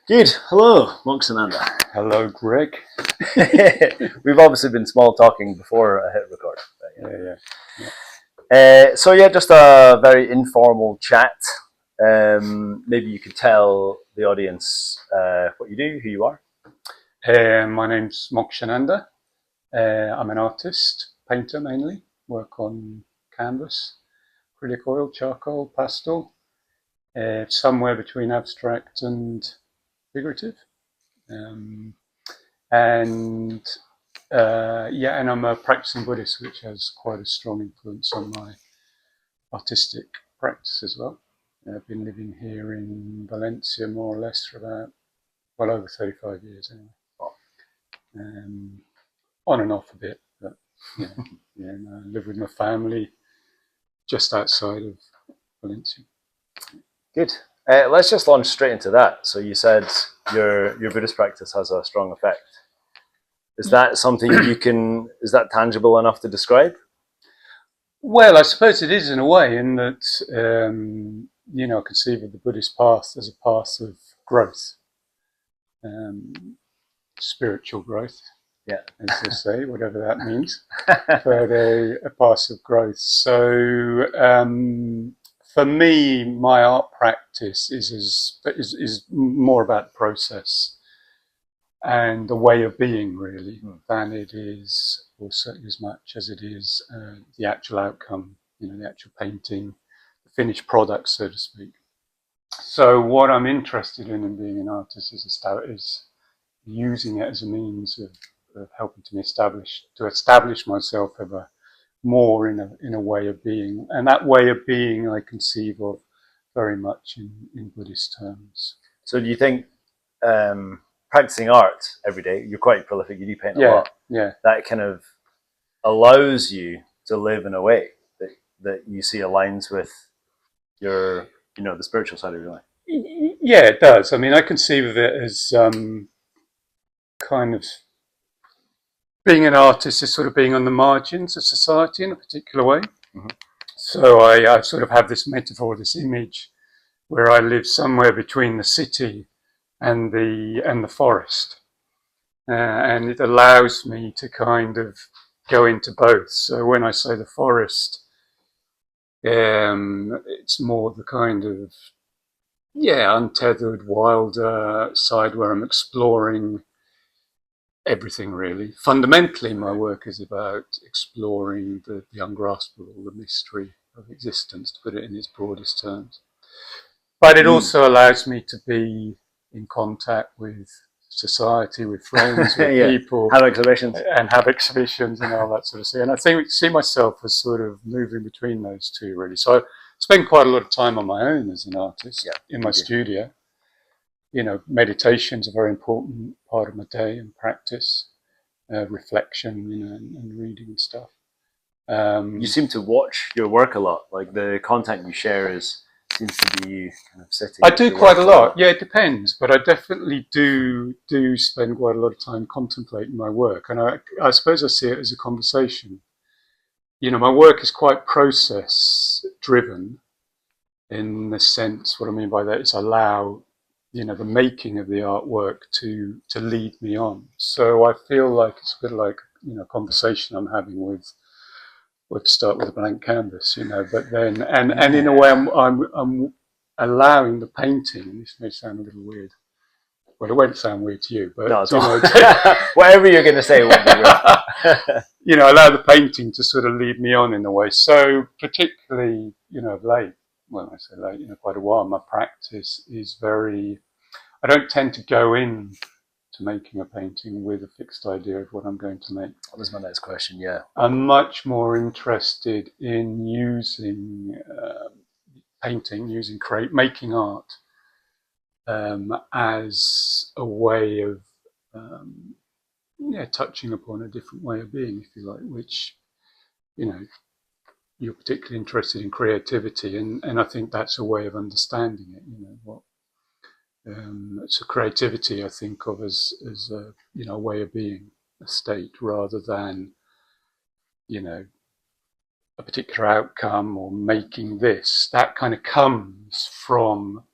Good. Hello, Moksananda. Hello, Greg. We've obviously been small talking before I hit record. But, Yeah. just a very informal chat. Maybe you could tell the audience what you do, who you are. My name's Moksananda. I'm an artist, painter mainly. Work on canvas, acrylic oil, charcoal, pastel. Somewhere between abstract and figurative. And I'm a practicing Buddhist, which has quite a strong influence on my artistic practice as well. I've been living here in Valencia more or less for about, well, over 35 years anyway. On and off a bit, but and I live with my family just outside of Valencia. Good. Let's just launch straight into that. So you said your Buddhist practice has a strong effect. Is that something is that tangible enough to describe? Well, I suppose it is in a way, in that, I conceive of the Buddhist path as a path of growth, spiritual growth, as they say, whatever that means, but a path of growth. So for me, my art practice is more about the process and the way of being, really, than it is, or certainly as much as it is, the actual outcome, the actual painting, the finished product, so to speak. So what I'm interested in being an artist is using it as a means of helping to establish myself ever more in a way of being. And that way of being I conceive of very much in Buddhist terms. So do you think practicing art every day, you're quite prolific, you do paint a lot. Yeah. That kind of allows you to live in a way that you see aligns with your, the spiritual side of your life. Yeah, it does. I mean, I conceive of it as kind of being an artist is sort of being on the margins of society in a particular way. Mm-hmm. So I sort of have this metaphor, this image, where I live somewhere between the city and the forest, and it allows me to kind of go into both. So when I say the forest, it's more the kind of untethered, wilder side where I'm exploring everything, really. Fundamentally, my work is about exploring the ungraspable, the mystery of existence, to put it in its broadest terms. But it also allows me to be in contact with society, with friends, with people. Have exhibitions. And have exhibitions and all that sort of thing. And I see myself as sort of moving between those two, really. So I spend quite a lot of time on my own as an artist in my studio. Meditation's a very important part of my day and practice, reflection, and reading and stuff. You seem to watch your work a lot. Like the content you share seems to be you kind of sitting. I do quite a lot. Yeah, it depends, but I definitely do spend quite a lot of time contemplating my work, and I suppose I see it as a conversation. My work is quite process driven, in the sense. What I mean by that is I allow the making of the artwork to lead me on. So I feel like it's a bit like a conversation I'm having with. We'll start with a blank canvas, but then and in a way I'm allowing the painting. This may sound a little weird. Well, it won't sound weird to you, but no, whatever you're going to say won't be weird. Allow the painting to sort of lead me on in a way. So particularly, of late, well, I say late, quite a while, my practice is very. I don't tend to go in to making a painting with a fixed idea of what I'm going to make. That was my next question, yeah. I'm much more interested in using painting, making art as a way of touching upon a different way of being, if you like, which, you're particularly interested in creativity, and I think that's a way of understanding it, what it's a creativity I think of as a way of being, a state, rather than a particular outcome or making this. That kind of comes from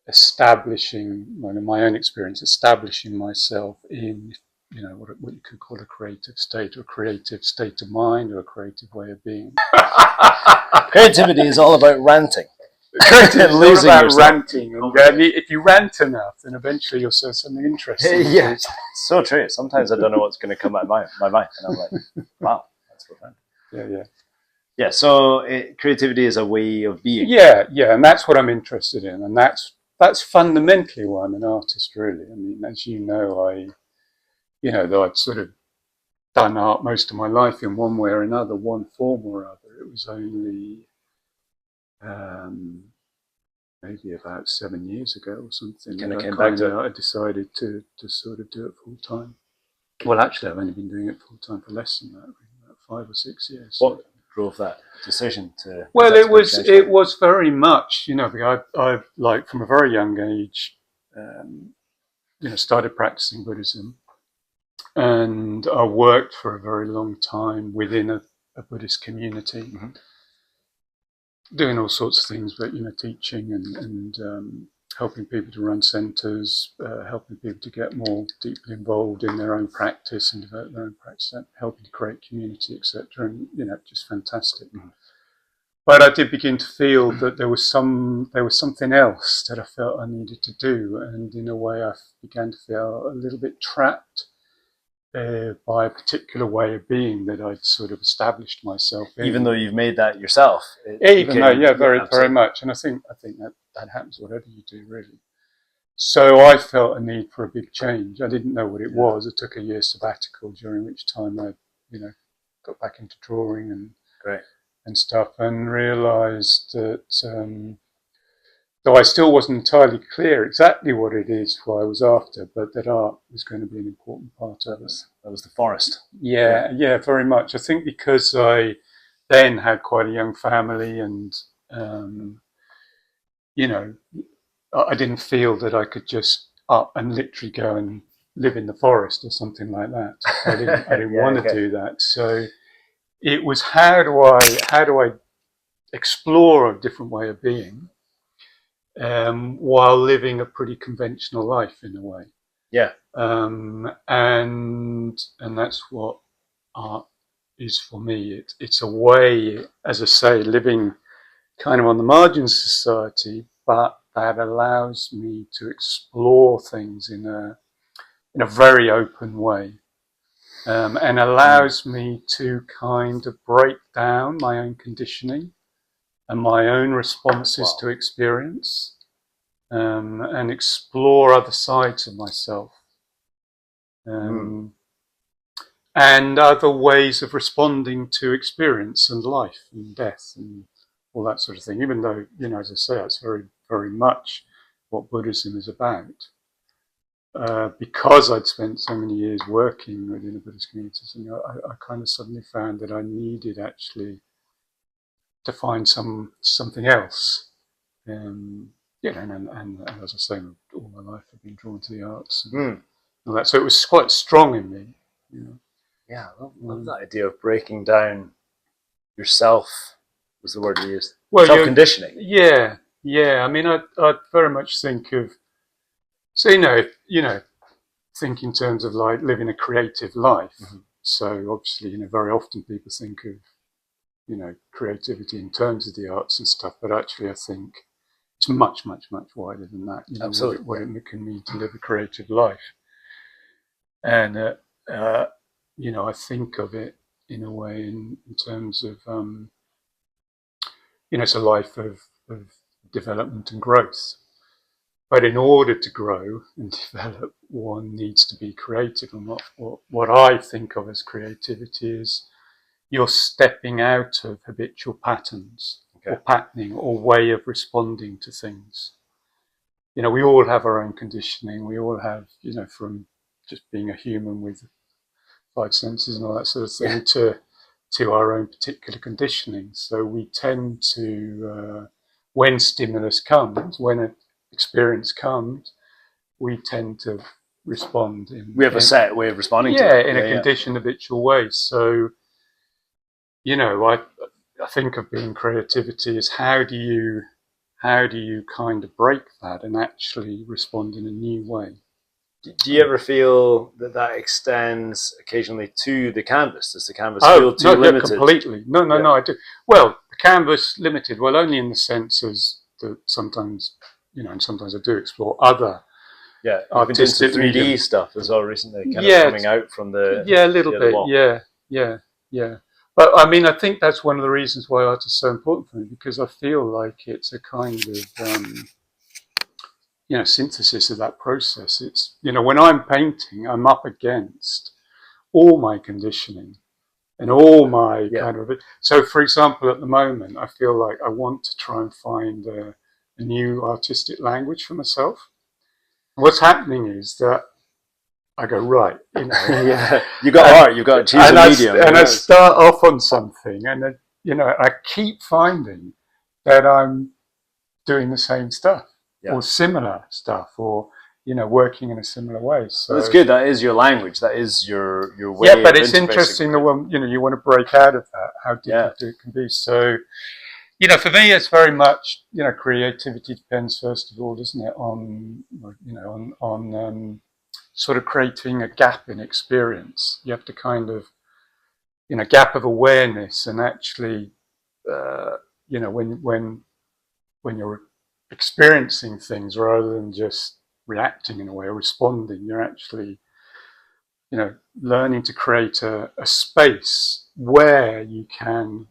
establishing, well, in my own experience, establishing myself in, you know, what you could call a creative state, or a creative state of mind, or a creative way of being. Creativity is all about ranting. Creativity is all about yourself. ranting, and if you rant enough, then eventually you'll say something interesting. Yeah, so true. Sometimes I don't know what's going to come out of my mind, and I'm like, wow, that's profound. Yeah. So creativity is a way of being. Yeah, and that's what I'm interested in, and that's fundamentally why I'm an artist, really. I mean, as you know, though I've sort of done art most of my life in one way or another, one form or other. It was only maybe about 7 years ago or something. I decided to sort of do it full time. Well, actually, I've only been doing it full time for less than that, about 5 or 6 years. What drove that decision to? Well, it was very much, because I've like from a very young age, started practicing Buddhism, and I worked for a very long time within a Buddhist community, doing all sorts of things, but teaching and helping people to run centres, helping people to get more deeply involved in their own practice and develop their own practice, helping to create community, etc. And just fantastic. But I did begin to feel that there was something else that I felt I needed to do, and in a way I began to feel a little bit trapped by a particular way of being that I'd sort of established myself in. Even though you've made that yourself. Very much. And I think that happens whatever you do, really. So I felt a need for a big change. I didn't know what it was. I took a year sabbatical, during which time I, got back into drawing and stuff, and realised that though I still wasn't entirely clear exactly what it is I was after, but that art was going to be an important part of it. That was the forest. Yeah, very much. I think because I then had quite a young family, and I didn't feel that I could just up and literally go and live in the forest or something like that. I didn't want to do that. So it was how do I explore a different way of being, while living a pretty conventional life in a way. Yeah. And that's what art is for me. It's a way, as I say, living kind of on the margins of society, but that allows me to explore things in a very open way, and allows me to kind of break down my own conditioning and my own responses to experience, and explore other sides of myself, and other ways of responding to experience and life and death and all that sort of thing. Even though, as I say, that's very, very much what Buddhism is about. Because I'd spent so many years working within a Buddhist community, I kind of suddenly found that I needed actually to find something else. And as I say, all my life I've been drawn to the arts and all that. So it was quite strong in me. Yeah, I love that idea of breaking down yourself, was the word you used. Well, self-conditioning. Yeah. I mean, I very much think of, so think in terms of like living a creative life. So obviously, very often people think of, creativity in terms of the arts and stuff, but actually I think it's much, much, much wider than that. Absolutely. What it can mean to live a creative life. And, I think of it in a way in terms of, it's a life of development and growth. But in order to grow and develop, one needs to be creative. And what I think of as creativity is you're stepping out of habitual patterns or patterning or way of responding to things. We all have our own conditioning. We all have, from just being a human with 5 senses and all that sort of thing to our own particular conditioning. So we tend to, when stimulus comes, when an experience comes, we tend to respond we have a set way of responding to it. In a conditioned habitual way. So, I think of being creativity as how do you how do you kind of break that and actually respond in a new way? Do you ever feel that that extends occasionally to the canvas? Does the canvas feel too limited? Completely. No, I do. Well, the canvas limited, well, only in the sense as that sometimes, and sometimes I do explore other artistic 3D medium stuff as well recently, kind of coming out from the a little bit, wall. yeah. But I mean, I think that's one of the reasons why art is so important for me, because I feel like it's a kind of synthesis of that process. It's, when I'm painting, I'm up against all my conditioning and all my kind of. So, for example, at the moment, I feel like I want to try and find a new artistic language for myself. And what's happening is that I go, right, you got art, you've got to choose a medium. And I start off on something, and then, I keep finding that I'm doing the same stuff or similar stuff, or working in a similar way. So that's good. That is your language. That is your way. Yeah, but it's interesting the one you want to break out of that. How difficult it can be. So for me, it's very much creativity depends first of all, doesn't it, on on sort of creating a gap in experience. You have to kind of gap of awareness, and actually when you're experiencing things rather than just reacting in a way or responding, you're actually learning to create a space where you can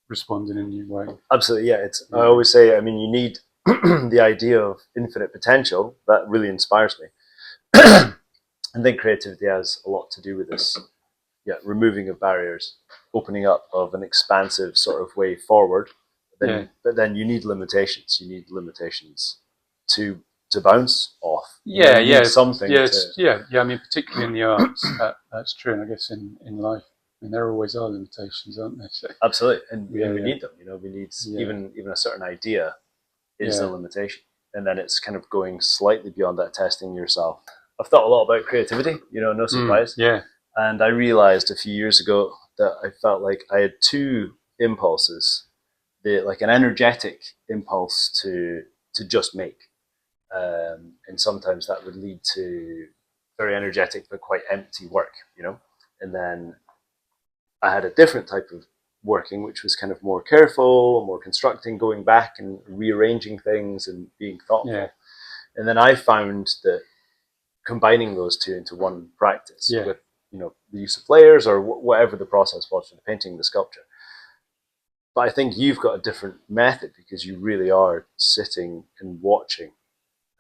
respond in a new way. Absolutely, yeah. I always say, I mean, you need the idea of infinite potential. That really inspires me. I think creativity has a lot to do with this, removing of barriers, opening up of an expansive sort of way forward. But then you need limitations. You need limitations to bounce off. Something. I mean, particularly in the arts, that's true, and I guess in life, I mean, there always are limitations, aren't there? So, absolutely, and we need them. We need even a certain idea is a limitation, and then it's kind of going slightly beyond that, testing yourself. I've thought a lot about creativity. No surprise. And I realized a few years ago that I felt like I had two impulses, like an energetic impulse to just make. And sometimes that would lead to very energetic but quite empty work, And then I had a different type of working, which was kind of more careful, more constructing, going back and rearranging things and being thoughtful. And then I found that combining those two into one practice with, the use of layers or whatever the process was for the painting, the sculpture. But I think you've got a different method because you really are sitting and watching,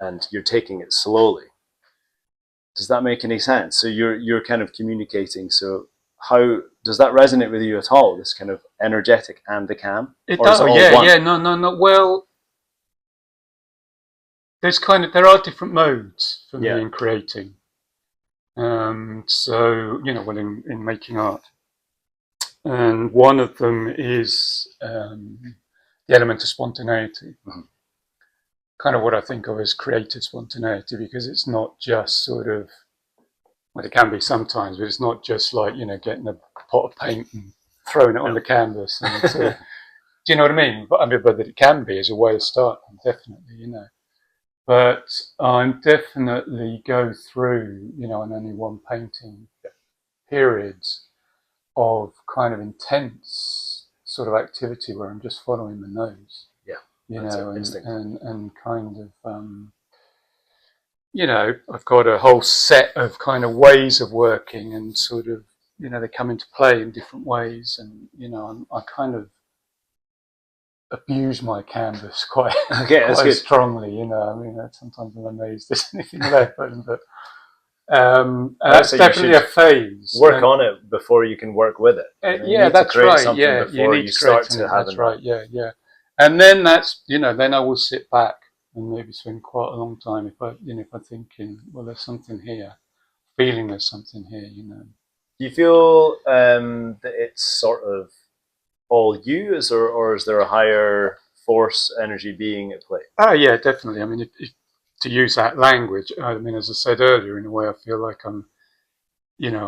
and you're taking it slowly. Does that make any sense? So you're kind of communicating. So how does that resonate with you at all? This kind of energetic and the calm? It does. No. Well, there are different modes for me in creating. So in making art, and one of them is the element of spontaneity. Mm-hmm. Kind of what I think of as creative spontaneity, because it's not just sort of, well, it can be sometimes, but it's not just like, getting a pot of paint and throwing it on the canvas. And do you know what I mean? But it can be as a way of starting, definitely, But I'm definitely go through, on only one painting, periods of kind of intense sort of activity where I'm just following the nose. And kind of, I've got a whole set of kind of ways of working, and sort of, they come into play in different ways, and I kind of abuse my canvas quite strongly. I mean, sometimes I'm amazed there's anything left, but that's definitely a phase. Work on it before you can work with it. That's right. You need to start to have that's right. Yeah. And then then I will sit back and maybe spend quite a long time if I'm thinking, well, there's something here, feeling there's something here. Do you feel that it's sort of all you, or is there a higher force, energy being at play? Oh yeah, definitely. I mean, if to use that language, I mean, as I said earlier, in a way, I feel like I'm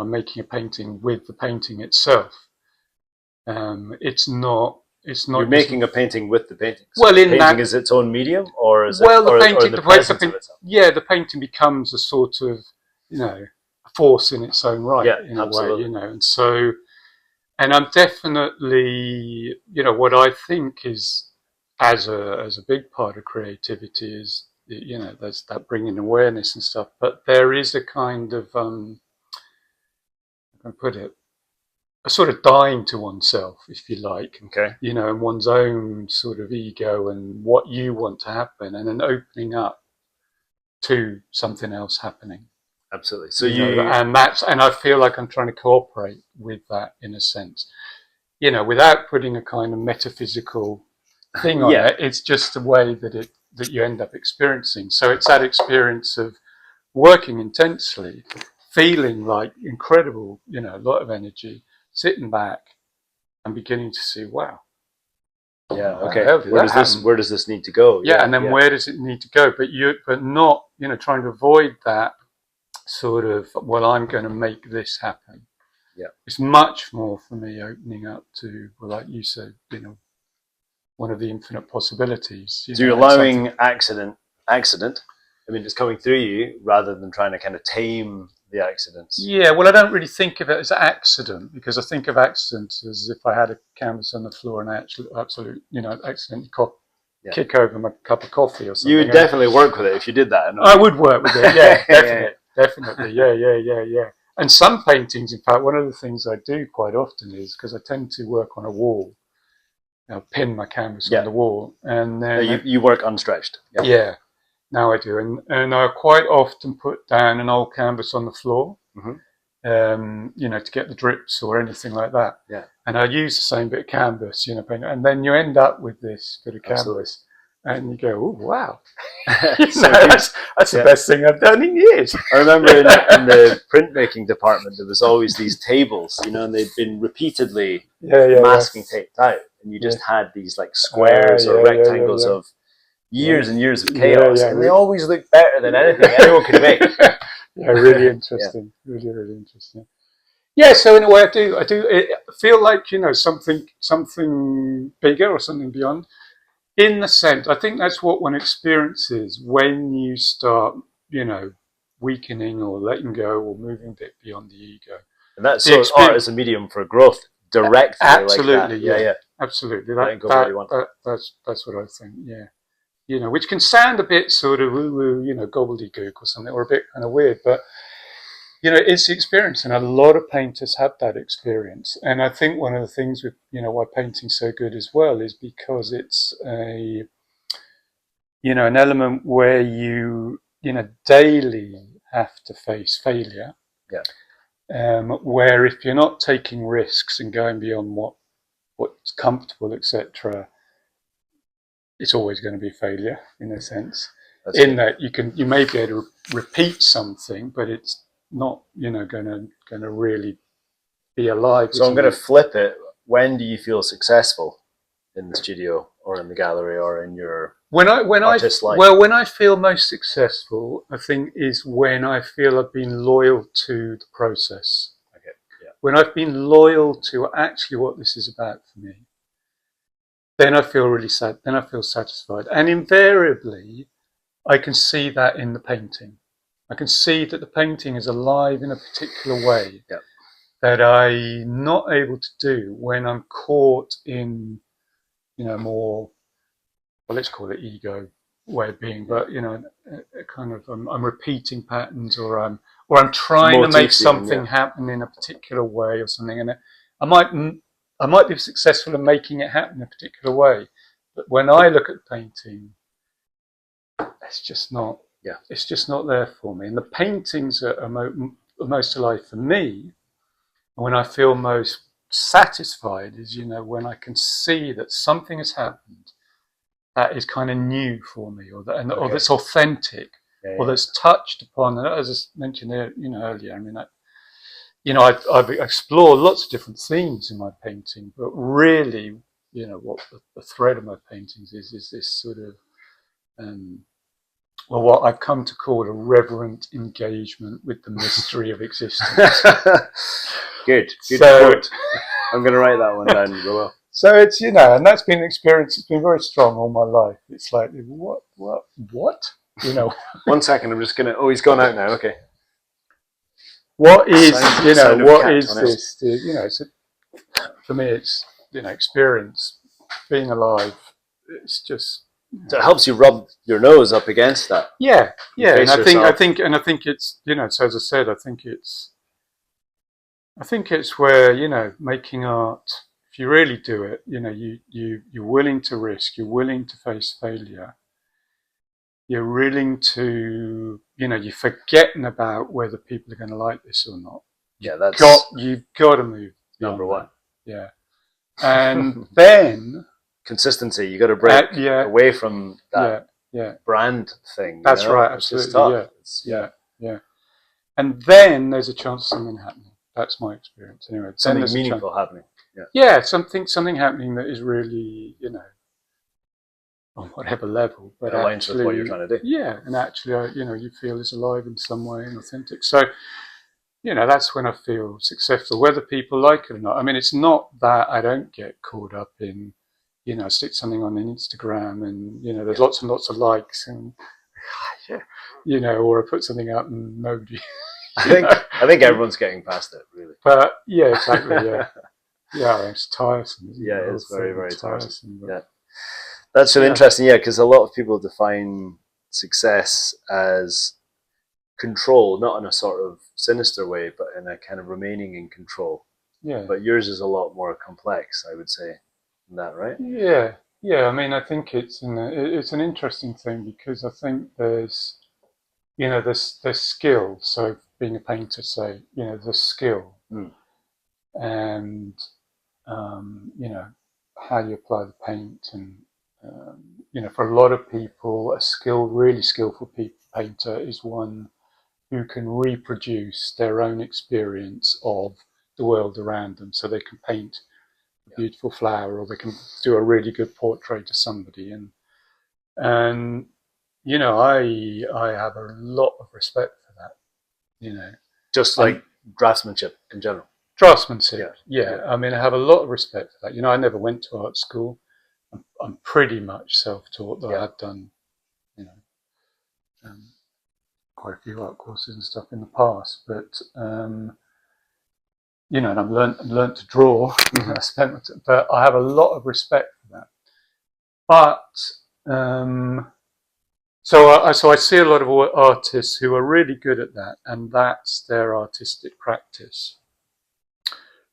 making a painting with the painting itself. It's not It's not. You're making a painting with the painting. So well, the painting is its own medium, or is well, it, or the painting, the presence of itself? Yeah, the painting becomes a sort of, a force in its own right, in absolutely. a way, and so, and I'm definitely, what I think is as a big part of creativity is, there's that bringing awareness and stuff, but there is a kind of, how can I put it, a sort of dying to oneself, if you like, okay, and one's own sort of ego and what you want to happen, and then opening up to something else happening. Absolutely. So and I feel like I'm trying to cooperate with that in a sense, without putting a kind of metaphysical thing on it. It's just the way that you end up experiencing. So it's that experience of working intensely, feeling like incredible, a lot of energy, sitting back and beginning to see, wow. Yeah. Okay. Where does this need to go? Yeah. And then where does it need to go? But not, trying to avoid that sort of, well, I'm going to make this happen. Yeah. It's much more for me opening up to, well, like you said, one of the infinite possibilities. So you're allowing accident. I mean, it's coming through you rather than trying to kind of tame the accidents. Yeah, well, I don't really think of it as accident, because I think of accidents as if I had a canvas on the floor and I actually accidentally kick over my cup of coffee or something. You would definitely work with it if you did that. I would work with it, yeah, definitely, yeah. And some paintings, in fact, one of the things I do quite often is, because I tend to work on a wall, pin my canvas on the wall, and then you work unstretched. Yeah, now I do, and I quite often put down an old canvas on the floor, to get the drips or anything like that. Yeah, and I use the same bit of canvas, and then you end up with this bit of canvas, and you go, "Oh, wow!" That's the best thing I've done in years. I remember in the printmaking department, there was always these tables, and they'd been repeatedly masking taped out, and you just had these like squares or rectangles of years and years of chaos, and they always looked better than anything anyone could make. Really interesting. Really interesting. Yeah, so in a way, I do feel like something bigger or something beyond. In the sense, I think that's what one experiences when you start, weakening or letting go or moving a bit beyond the ego. And that's art as a medium for growth, directly. Absolutely, like that. Absolutely. That's what I think. Yeah. Which can sound a bit sort of woo-woo, gobbledygook or something, or a bit kind of weird, but it's the experience, and a lot of painters have that experience. And I think one of the things with, why painting's so good as well is because it's an element where you, daily have to face failure. Yeah. Where if you're not taking risks and going beyond what's comfortable, etc., it's always going to be failure in a sense. That you may be able to repeat something, but it's not, going to really be alive. So I'm going to flip it. When do you feel successful in the studio or in the gallery or in your artist life? Well, when I feel most successful, I think is when I feel I've been loyal to the process. Okay. Yeah. When I've been loyal to actually what this is about for me, then I feel really sad. Then I feel satisfied, and invariably, I can see that in the painting. I can see that the painting is alive in a particular way that I'm not able to do when I'm caught in, more, well, let's call it ego way of being, but a kind of I'm repeating patterns, or I'm trying to make something happen in a particular way or something, and I might be successful in making it happen in a particular way, but when I look at painting, it's just not. Yeah. It's just not there for me. And the paintings are most alive for me. When I feel most satisfied is, when I can see that something has happened that is kind of new for me, or that's authentic, or that's touched upon. And as I mentioned earlier, I mean, I've explored lots of different themes in my painting, but really, what the thread of my paintings is this sort of what I've come to call a reverent engagement with the mystery of existence. Good quote. I'm going to write that one down. So it's, you know, and that's been an experience. It's been very strong all my life. It's like, what? You know. 1 second. I'm just gonna. Oh, he's gone out now. Okay. What is, Sound, you know, sound what is this? You know, for me, it's, you know, experience, being alive. It's just. So it helps you rub your nose up against that. Yeah, yeah, and I yourself. think it's, you know. So as I said, I think it's where, you know, making art. If you really do it, you know, you're willing to risk. You're willing to face failure. You're willing to, you know, you're forgetting about whether people are going to like this or not. Yeah, that's you've got to move number one. Yeah, and then consistency. You got to break away from that brand thing. That's right, absolutely. Yeah. And then there's a chance of something happening. That's my experience, anyway. Something meaningful happening. Yeah, something happening that is really, you know, on whatever level, but it aligns with what you're trying to do. Yeah, and actually, you know, you feel it's alive in some way and authentic. So, you know, that's when I feel successful, whether people like it or not. I mean, it's not that I don't get caught up in, you know, stick something on Instagram and, you know, there's lots and lots of likes and, you know, or I put something up and nobody. I think everyone's getting past it, really. But yeah, exactly. Yeah, it's tiresome. It is very, very tiresome. Yeah. That's really interesting, because a lot of people define success as control, not in a sort of sinister way, but in a kind of remaining in control. Yeah. But yours is a lot more complex, I would say, than that, right? Yeah. I mean, I think it's an interesting thing because I think there's, you know, there's skill. So being a painter, say, you know, there's skill, and you know, how you apply the paint, and you know, for a lot of people, really skillful painter is one who can reproduce their own experience of the world around them. So they can paint a beautiful flower, or they can do a really good portrait of somebody. And you know, I have a lot of respect for that. You know, just like draftsmanship in general. Draftsmanship, yeah. I mean, I have a lot of respect for that. You know, I never went to art school. I'm pretty much self-taught, though I had done, you know, quite a few art courses and stuff in the past. But you know, and I've learned to draw. But I have a lot of respect for that. But so I see a lot of artists who are really good at that, and that's their artistic practice.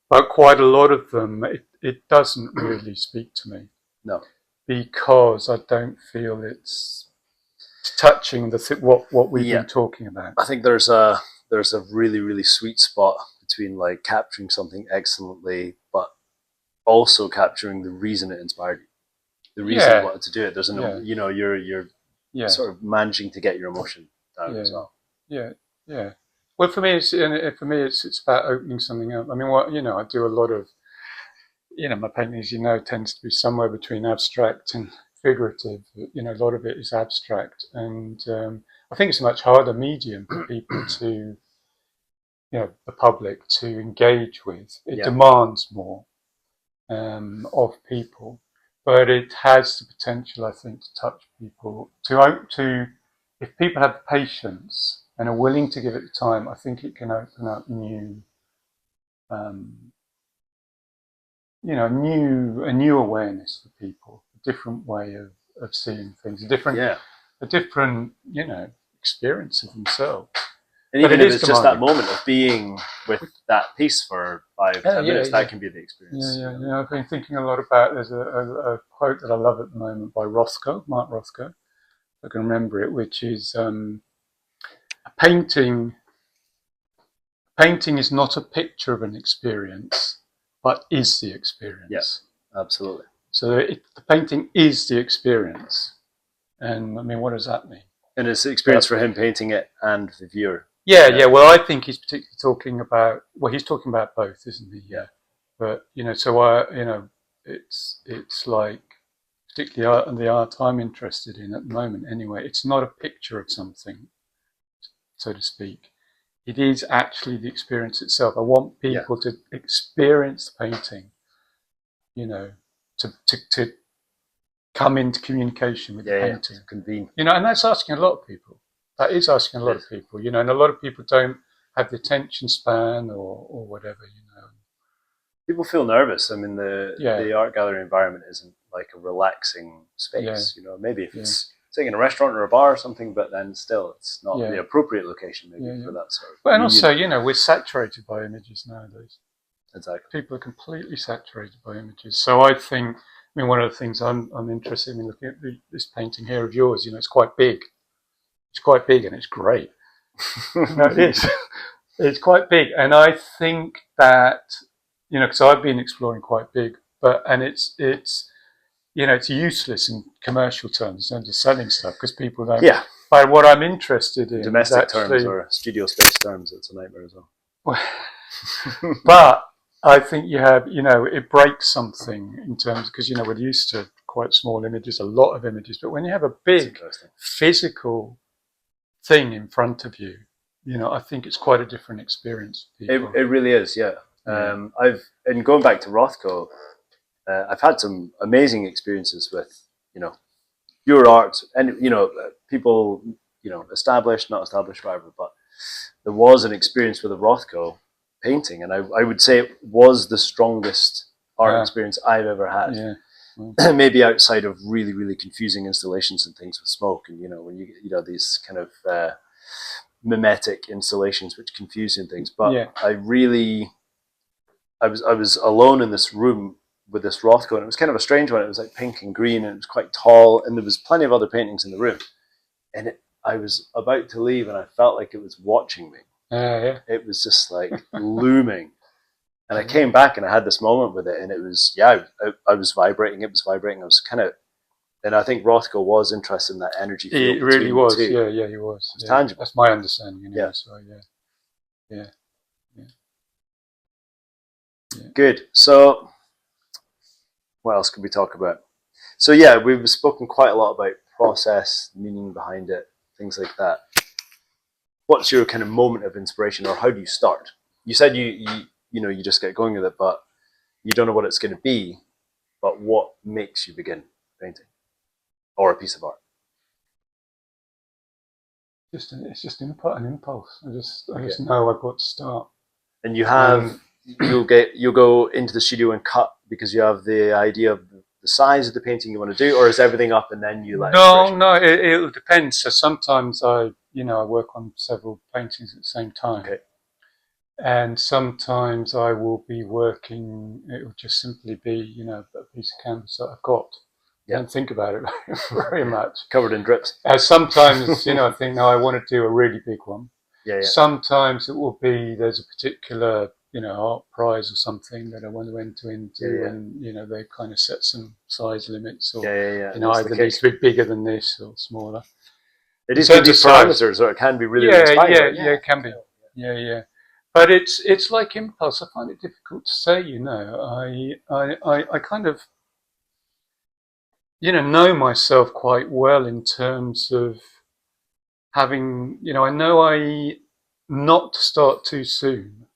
But quite a lot of them, it doesn't really speak to me. No, because I don't feel it's touching what we've been talking about. I think there's a really, really sweet spot between like capturing something excellently, but also capturing the reason it inspired you, the reason you wanted to do it. There's you know, you're sort of managing to get your emotion down as well. Yeah. Well, for me, it's about opening something up. I mean, you know, I do a lot of, you know, my painting, as you know, tends to be somewhere between abstract and figurative. You know, a lot of it is abstract, and I think it's a much harder medium for people to, you know, the public to engage with. It demands more of people, but it has the potential, I think, to touch people. To if people have the patience and are willing to give it the time, I think it can open up new. You know, a new awareness for people, a different way of seeing things, a different, you know, experience of themselves. And even if it's just that moment of being with that piece for 5-10 minutes, that can be the experience. Yeah. I've been thinking a lot about, there's a quote that I love at the moment by Mark Rothko, if I can remember it, which is a painting is not a picture of an experience, but is the experience. Yes, absolutely. So the painting is the experience. And I mean, what does that mean? And it's the experience for him painting it and the viewer. Yeah. Well, I think he's particularly talking about, he's talking about both, isn't he? Yeah. But, you know, so you know, it's like, particularly the art I'm interested in at the moment anyway, it's not a picture of something, so to speak. It is actually the experience itself. I want people to experience the painting, you know, to come into communication with the painting. Convene. You know, and that's asking a lot of people. That is asking a lot of people, you know, and a lot of people don't have the attention span or whatever, you know. People feel nervous. I mean, the art gallery environment isn't like a relaxing space, you know, maybe if it's sitting in a restaurant or a bar or something, but then still it's not the appropriate location maybe for that sort of. But and also, you know, we're saturated by images nowadays. Exactly. People are completely saturated by images. So I think, I mean, one of the things I'm interested in looking at this painting here of yours, you know, it's quite big. It's quite big and it's great. No, it is. It's quite big. And I think that, you know, because I've been exploring quite big, and it's you know, it's useless in commercial terms in terms of selling stuff because people don't. Yeah. But what I'm interested in domestic terms or studio space terms, it's a nightmare as well. But I think you have, you know, it breaks something in terms, because, you know, we're used to quite small images, a lot of images, but when you have a big physical thing in front of you, you know, I think it's quite a different experience for people. It really is, yeah. And going back to Rothko, I've had some amazing experiences with, you know, pure art and, you know, people, you know, established, not established, whatever, but there was an experience with a Rothko painting, and I would say it was the strongest art experience I've ever had. Yeah. Maybe outside of really, really confusing installations and things with smoke, and, you know, when you know, these kind of mimetic installations which confuse you and things. But I was alone in this room with this Rothko, and it was kind of a strange one. It was like pink and green, and it was quite tall, and there was plenty of other paintings in the room. And I was about to leave, and I felt like it was watching me. It was just like looming. And I came back, and I had this moment with it, and it was, I was vibrating. It was vibrating. I was kind of, and I think Rothko was interested in that energy field. He really was. Yeah, he was. It was tangible. That's my understanding. Anyway, so yeah. Good. So, what else could we talk about? So yeah, we've spoken quite a lot about process, meaning behind it, things like that. What's your kind of moment of inspiration, or how do you start? You said you know, you just get going with it, but you don't know what it's going to be. But what makes you begin painting or a piece of art? It's just an impulse. I just know I've got to start. And you have you'll go into the studio and cut because you have the idea of the size of the painting you want to do, or is everything up and then you let? No, it'll depend. So sometimes I work on several paintings at the same time. Okay. And sometimes I will be working, it will just simply be, you know, a piece of canvas that I've got. I don't think about it very much. Covered in drips. Sometimes, you know, I think, no, I want to do a really big one. Yeah. Sometimes it will be, there's a particular, you know, art prize or something that I want to enter into, and, you know, they kind of set some size limits, or, you know, either needs to be bigger than this or smaller. It is good parameters, or it can be really inspiring. Yeah, it can be. Yeah. But it's like impulse. I find it difficult to say, you know. I kind of, you know myself quite well in terms of having, you know I not to start too soon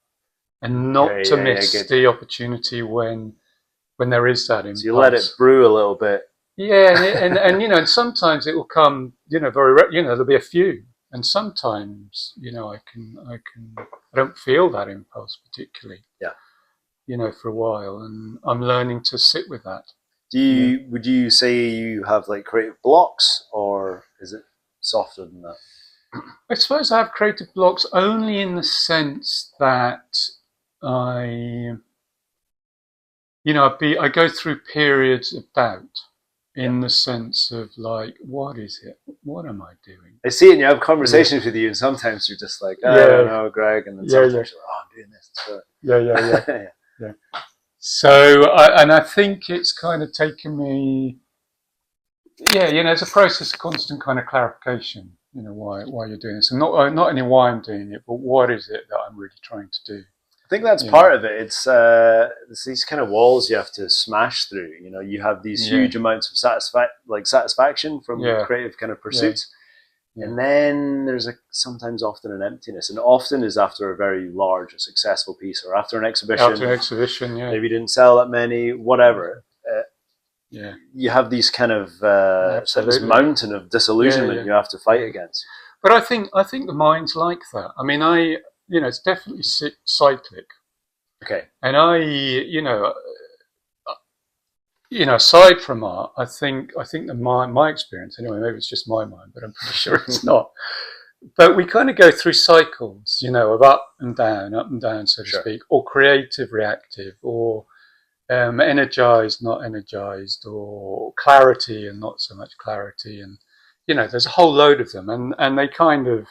and not to miss the opportunity when there is that impulse. So you let it brew a little bit. Yeah, and you know, and sometimes it will come, you know, there'll be a few. And sometimes, you know, I don't feel that impulse particularly. Yeah. You know, for a while, and I'm learning to sit with that. Would you say you have like creative blocks, or is it softer than that? I suppose I have creative blocks only in the sense that I go through periods of doubt. In the sense of like, what is it? What am I doing? I see it, and you have conversations with you, and sometimes you're just like, I don't know, Greg, and then sometimes you're like, oh, I'm doing this. So. Yeah. So, I think it's kind of taken me, you know, it's a process of constant kind of clarification, you know, why you're doing this. And not only why I'm doing it, but what is it that I'm really trying to do. I think that's part of it. It's these kind of walls you have to smash through. You know, you have these huge amounts of satisfaction from creative kind of pursuits, and then there's often an emptiness, and often is after a very large or successful piece, or after an exhibition. Maybe you didn't sell that many, whatever. You have these kind of this mountain of disillusionment you have to fight against. But I think the mind's like that. I mean, it's definitely cyclic. Okay. And aside from art, I think that my experience, anyway, maybe it's just my mind, but I'm pretty sure it's not. But we kind of go through cycles, of up and down, so to speak, or creative, reactive, or energized, not energized, or clarity and not so much clarity. And, there's a whole load of them, and they kind of,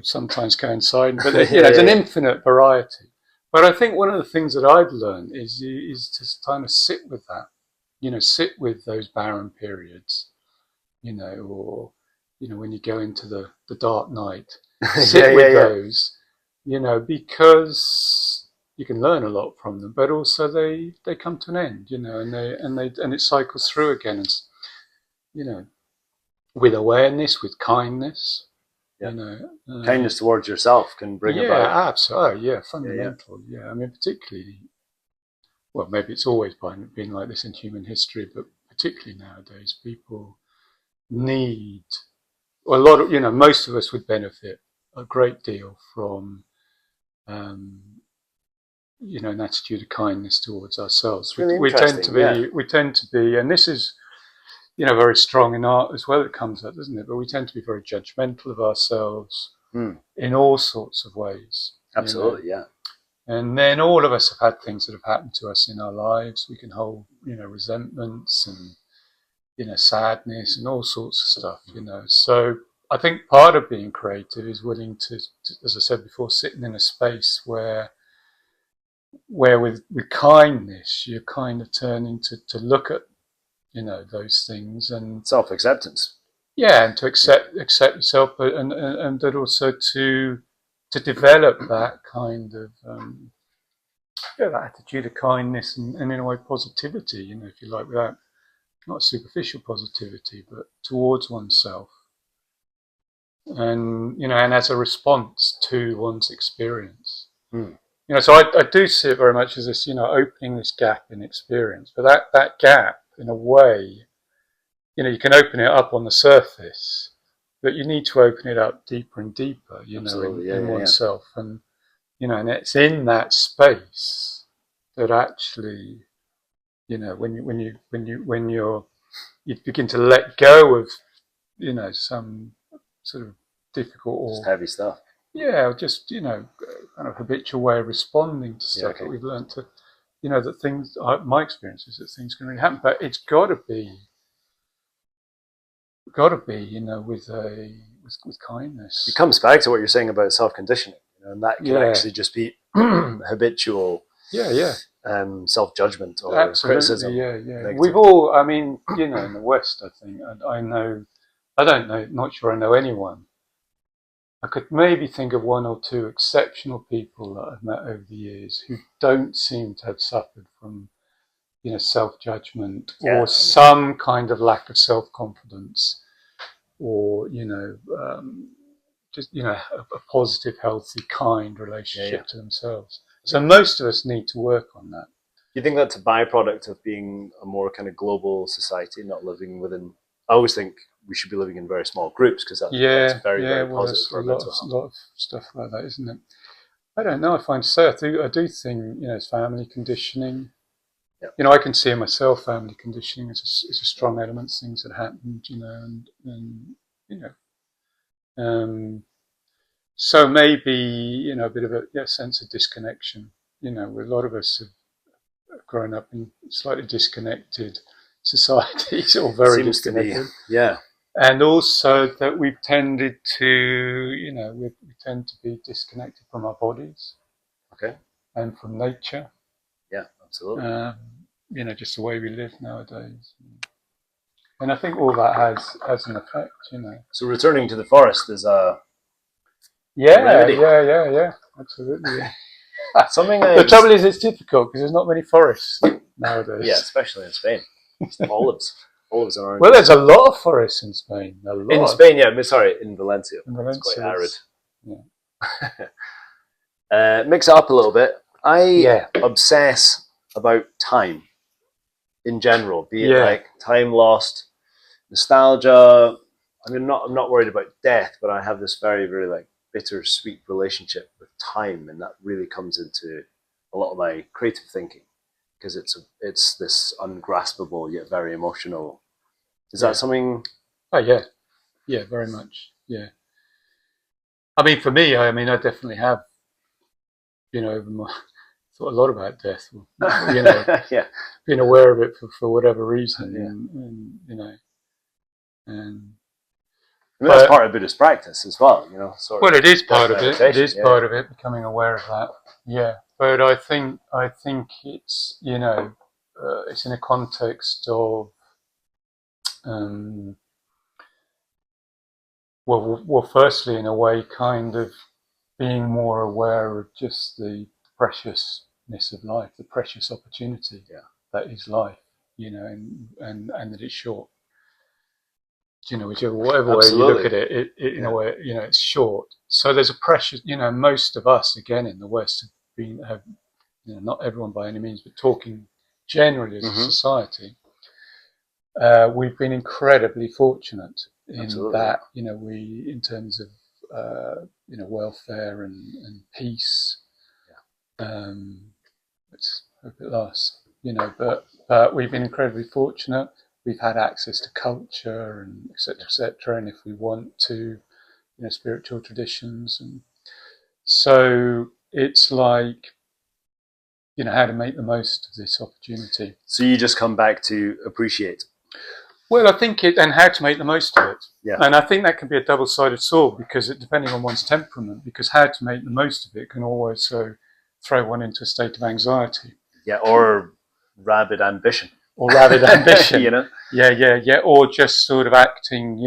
sometimes coincide, but it's an infinite variety. But I think one of the things that I've learned is to kind of sit with that, sit with those barren periods, or, when you go into the dark night, sit with those, because you can learn a lot from them, but also they come to an end, and it cycles through again, and, with awareness, with kindness. Kindness towards yourself can bring about. Absolutely. Fundamental. Yeah. I mean, particularly, well, maybe it's always been like this in human history, but particularly nowadays, people need a lot of. Most of us would benefit a great deal from, an attitude of kindness towards ourselves. Really we tend to be, and this is, very strong in art as well. It comes up, doesn't it? But we tend to be very judgmental of ourselves in all sorts of ways. Absolutely, yeah. And then all of us have had things that have happened to us in our lives. We can hold, resentments and, sadness and all sorts of stuff, So I think part of being creative is willing to, as I said before, sitting in a space where with kindness, you're kind of turning to look at, those things and self-acceptance. Yeah, and to accept yourself, but and that also to develop that kind of that attitude of kindness and in a way positivity, if you like, without not superficial positivity, but towards oneself, and and as a response to one's experience. So I do see it very much as this, opening this gap in experience, but that gap, in a way, you can open it up on the surface, but you need to open it up deeper and deeper, in oneself. And, and it's in that space that actually, when you begin to let go of, some sort of difficult or just heavy stuff. Yeah, just, kind of habitual way of responding to stuff that we've learned to, that things, my experience is that things can really happen, but it's got to be, with kindness. It comes back to what you're saying about self-conditioning, and that can actually just be habitual. Self-judgment or criticism. We've all, I mean, in the West, I think, not sure I know anyone. I could maybe think of one or two exceptional people that I've met over the years who don't seem to have suffered from, self-judgment or some kind of lack of self-confidence, or, just, a positive, healthy, kind relationship to themselves. So most of us need to work on that. Do you think that's a byproduct of being a more kind of global society, not living within? I always think we should be living in very small groups because that's very, very positive for mental health. A lot of stuff like that, isn't it? I don't know. I do think it's family conditioning. Yeah. I can see in myself family conditioning as a strong element. Things that happened, so maybe a bit of a sense of disconnection. A lot of us have grown up in slightly disconnected societies, or very disconnected. And also that we've tended to, we tend to be disconnected from our bodies. Okay. And from nature. Yeah, absolutely. Just the way we live nowadays. And I think all that has an effect, So returning to the forest is a remedy. Yeah, absolutely. Yeah. The trouble is it's difficult because there's not many forests nowadays. Yeah, especially in Spain. Olives and oranges. Well, there's a lot of forests in Spain. In Spain, in Valencia. It's quite arid. Yeah. Mix it up a little bit. I obsess about time. in general, be it like time lost, nostalgia. I mean, I'm not worried about death, but I have this very, very like bittersweet relationship with time, and that really comes into a lot of my creative thinking because it's this ungraspable yet very emotional. Is that something? Oh yeah, very much. Yeah. I mean, for me, I definitely have, thought a lot about death. Being aware of it for whatever reason, and and. I mean, that's part of Buddhist practice as well, Well, it is part of it. It is part of it, becoming aware of that. Yeah, but I think it's it's in a context of well, firstly, in a way, kind of being more aware of just the preciousness of life, the precious opportunity that is life, and that it's short. Whatever way you look at it, in a way, it's short. So there's a precious, most of us, again, in the West have not everyone by any means, but talking generally as a society, we've been incredibly fortunate in that, we, in terms of, welfare and peace, let's hope it lasts, but we've been incredibly fortunate. We've had access to culture and et cetera, and if we want to, spiritual traditions, and so it's like, how to make the most of this opportunity. So you just come back to appreciate. Well, I think and how to make the most of it. Yeah. And I think that can be a double-sided sword because depending on one's temperament, because how to make the most of it can also throw one into a state of anxiety. Yeah, or rabid ambition. Yeah. Or just sort of acting,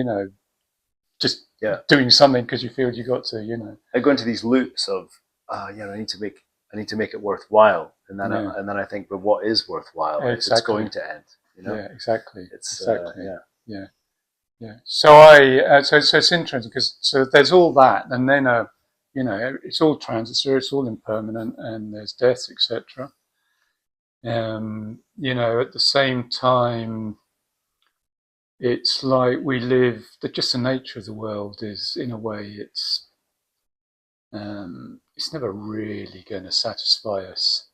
just doing something because you feel you got to, I go into these loops of, I need to make it worthwhile, and then I think, but what is worthwhile? Exactly. If it's going to end. Yeah, exactly. Exactly. Yeah. So so it's interesting because there's all that, and then it's all transitory, it's all impermanent, and there's death, etc. At the same time, it's like we live. Just the nature of the world is, in a way, it's never really going to satisfy us.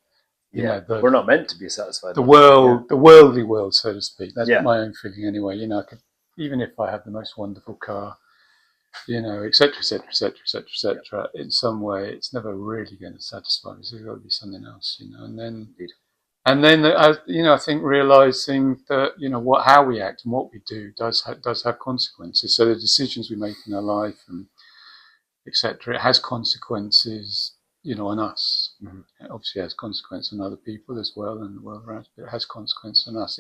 We're not meant to be satisfied. The worldly world, so to speak. That's my own feeling, anyway. Even if I have the most wonderful car, etc., in some way, it's never really going to satisfy me. So there's got to be something else, and then, I think realizing that how we act and what we do does have consequences. So the decisions we make in our life and etc., it has consequences. On us. It obviously has consequence on other people as well and the world around us, but it has consequence on us.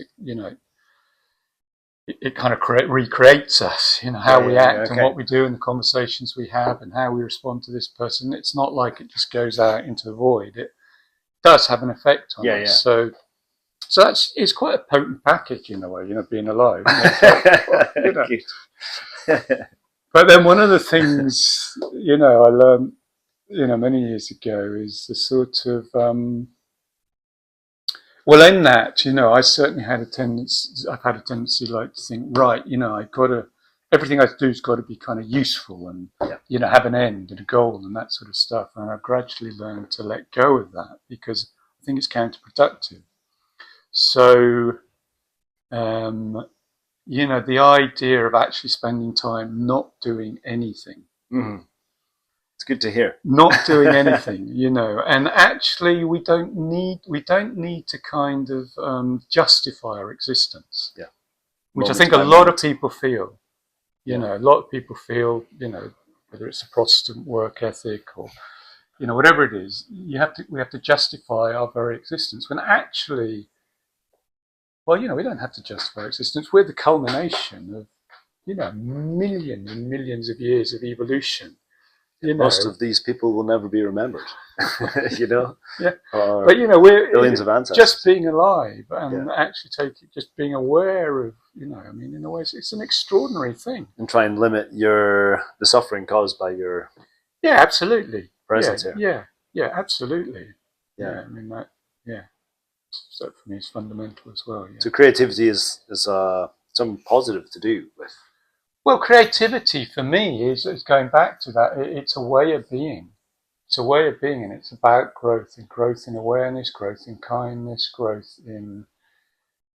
It kind of recreates us, how we act and what we do and the conversations we have and how we respond to this person. It's not like it just goes out into the void. It does have an effect on us. So it's quite a potent package in a way, being alive. But then one of the things, I learned, many years ago is the sort of, in that, I certainly had I've had a tendency like to think, right, everything I do has got to be kind of useful and, have an end and a goal and that sort of stuff. And I've gradually learned to let go of that because I think it's counterproductive. So, the idea of actually spending time not doing anything. Mm-hmm. It's good to hear. Not doing anything, and actually we don't need to kind of justify our existence. Yeah. Which I think a lot of people feel. A lot of people feel, whether it's a Protestant work ethic or, whatever it is, we have to justify our very existence. When actually, we don't have to justify our existence. We're the culmination of, millions and millions of years of evolution. Most of these people will never be remembered, Yeah. But, we're billions of ancestors. Just being alive and actually just being aware of, in a way, it's an extraordinary thing. And try and limit the suffering caused by your absolutely presence here. Yeah, absolutely. Yeah. So for me, it's fundamental as well. Yeah. So creativity is something positive to do with. Well, creativity for me is going back to that. It's a way of being. It's a way of being, and it's about growth in awareness, growth in kindness, growth in,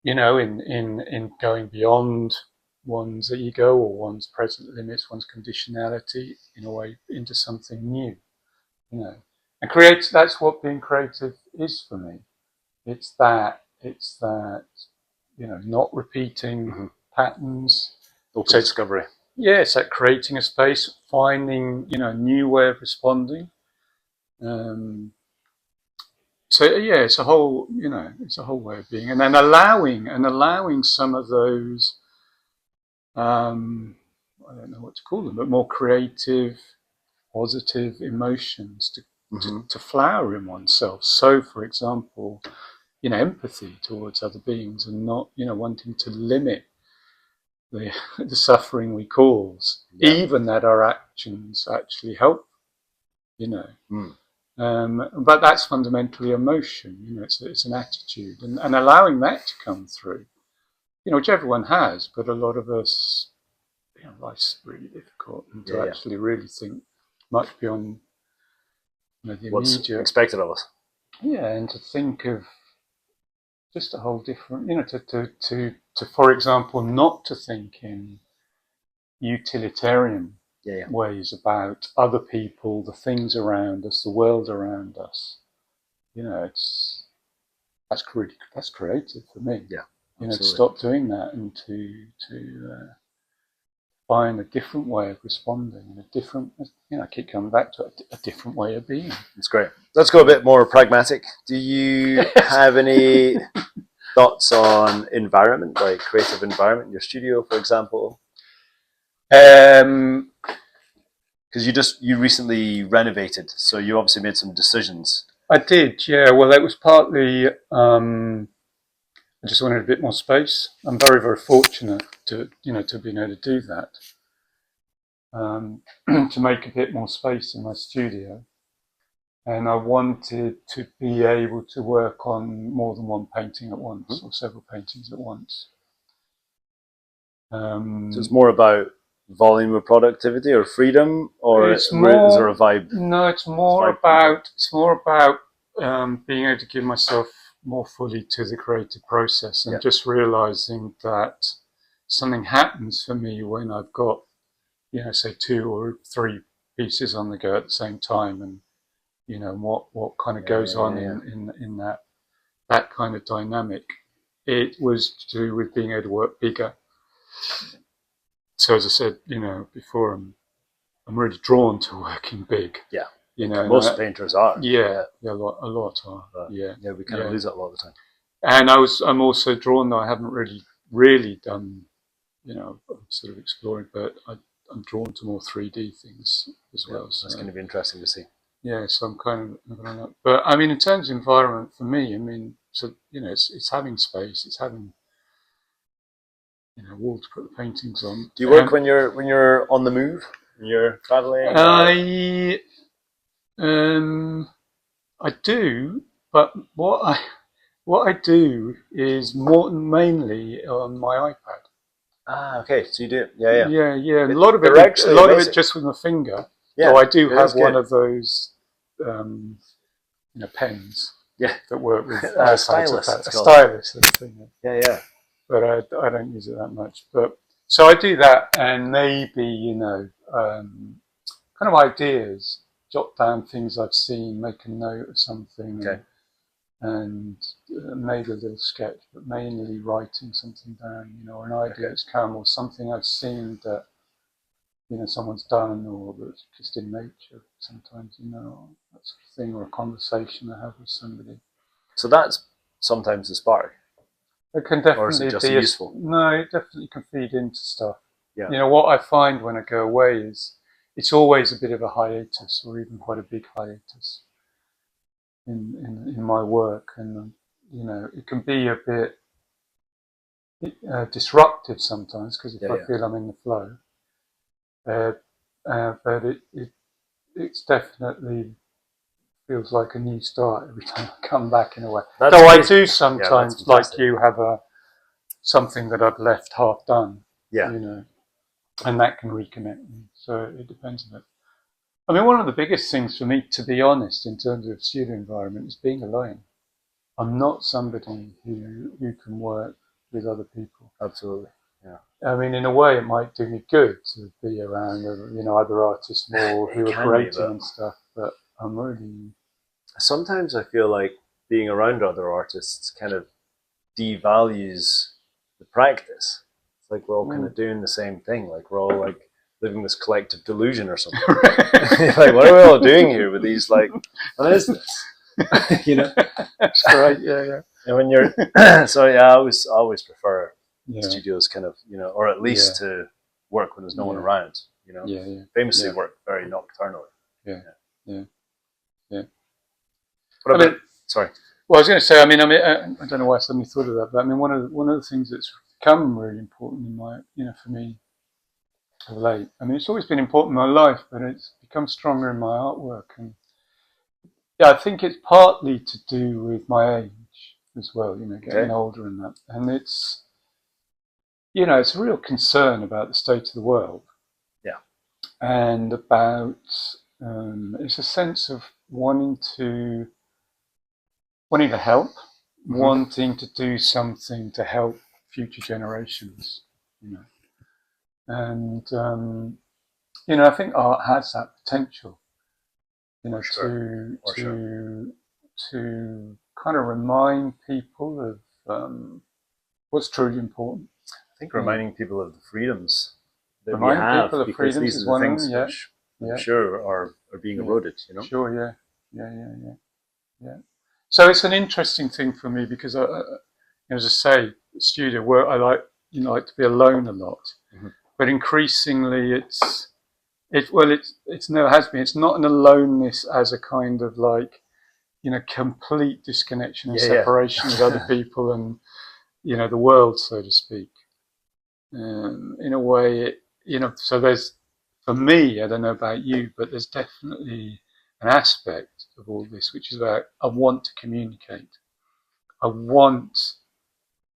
in going beyond one's ego or one's present limits, one's conditionality, in a way, into something new. And that's what being creative is for me. It's that, not repeating patterns. Open discovery. Yeah, it's like creating a space, finding, a new way of responding. It's a whole, it's a whole way of being, and then allowing some of those, I don't know what to call them, but more creative, positive emotions to flower in oneself. So, for example, empathy towards other beings, and not, wanting to limit the suffering we cause, even that our actions actually help, But that's fundamentally emotion, it's an attitude, and allowing that to come through, which everyone has, but a lot of us, life's really difficult, and to actually really think much beyond the what's immediate expected of us. Yeah, and to think of just a whole different, to for example, not to think in utilitarian ways about other people, the things around us, the world around us. That's creative for me. Yeah, to stop doing that and to find a different way of responding, and a different, I keep coming back to a different way of being. It's great. Let's go a bit more pragmatic. Do you have any thoughts on environment, like creative environment in your studio, for example? Because you recently renovated, so you obviously made some decisions. I did, yeah. Well, that was partly I just wanted a bit more space. I'm very, very fortunate to have been able to do that, to make a bit more space in my studio. And I wanted to be able to work on more than one painting at once, or several paintings at once. So it's more about volume of productivity or freedom, or is there a vibe? No, it's more about being able to give myself more fully to the creative process, and just realizing that something happens for me when I've got, say 2 or 3 pieces on the go at the same time, and what kind of goes on in that kind of dynamic. It was to do with being able to work bigger. So as I said, before, I'm really drawn to working big. Yeah. Most painters are. Yeah, a lot are. Yeah, we kind of lose that a lot of the time. And I'm also drawn, though I haven't really done, I'm sort of exploring, but I'm drawn to more 3D things as well. So that's going to be interesting to see. Yeah, so I'm kind of, but I mean, in terms of environment for me, it's having space, it's having, wall to put the paintings on. Do you work when you're on the move? When you're traveling? I do, but what I do is mainly on my iPad. Ah, okay. So you do it. Yeah. Yeah. A lot of it just with my finger. Yeah. So I do have one of those, pens. Yeah. That work with a stylus. A stylus. Yeah. But I don't use it that much. But so I do that, and maybe kind of ideas. Jot down things I've seen, make a note of something, and made a little sketch, but mainly writing something down, or an idea that's come, or something I've seen that, someone's done, or that's just in nature sometimes, that sort of thing, or a conversation I have with somebody. So that's sometimes the spark. It can definitely or is it just be useful? No, it definitely can feed into stuff. Yeah. What I find when I go away is it's always a bit of a hiatus, or even quite a big hiatus in my work, and it can be a bit disruptive sometimes, because if I feel I'm in the flow, but it's definitely feels like a new start every time I come back in a way. That's Though amazing. I do sometimes, like you, have something that I've left half done. Yeah. You know, and that can reconnect me. So it depends a bit. I mean, one of the biggest things for me, to be honest, in terms of studio environment, is being alone. I'm not somebody who can work with other people. Absolutely. Yeah. I mean, in a way, it might do me good to be around, other artists more who are creating and stuff. But I'm really. Sometimes I feel like being around other artists kind of devalues the practice. It's like we're all kind of doing the same thing. Like we're all like living this collective delusion or something. Like, what are we all doing here with these? Like, what is this? You know? That's right. Yeah. And when you're, so yeah, I always prefer studios, kind of, or at least to work when there's no one around. Famously work very nocturnally. Yeah. What about? Sorry. Well, I was going to say. I don't know why I suddenly thought of that, but I mean, one of the things that's become really important in my, for me, of late. I mean, it's always been important in my life, but it's become stronger in my artwork, and I think it's partly to do with my age as well. Getting older and that, and it's, it's a real concern about the state of the world. Yeah, and about it's a sense of wanting to help, wanting to do something to help future generations, and I think art has that potential, to kind of remind people of what's truly important. I think reminding people of the freedams that we have, because these are the things which I'm sure are being eroded. Sure, yeah. So it's an interesting thing for me because, as I say, studio work, I like to be alone a lot, but increasingly it's never has been. It's not an aloneness as a kind of like, complete disconnection and separation with other people and, the world, so to speak. In a way, so there's, for me, I don't know about you, but there's definitely an aspect of all this, which is about, I want to communicate. I want,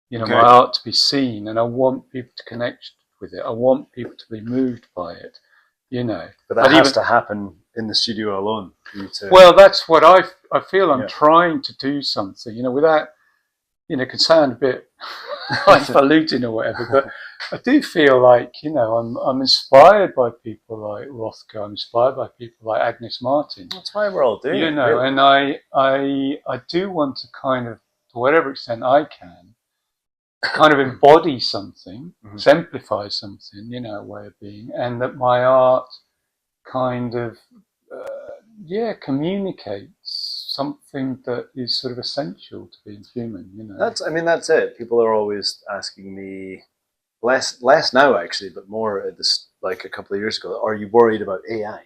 my art to be seen, and I want people to connect with it. I want people to be moved by it, But that has to happen in the studio alone. Well, that's what I feel. I'm trying to do something, without, it can sound a bit highfalutin or whatever, but I do feel like, I'm inspired by people like Rothko. I'm inspired by people like Agnes Martin. That's why we're all doing it. Really. And I do want to kind of, to whatever extent I can, kind of embody something, exemplify something, a way of being, and that my art kind of, communicates something that is sort of essential to being human, That's it. People are always asking me, less now actually, but more at this, like a couple of years ago, are you worried about AI?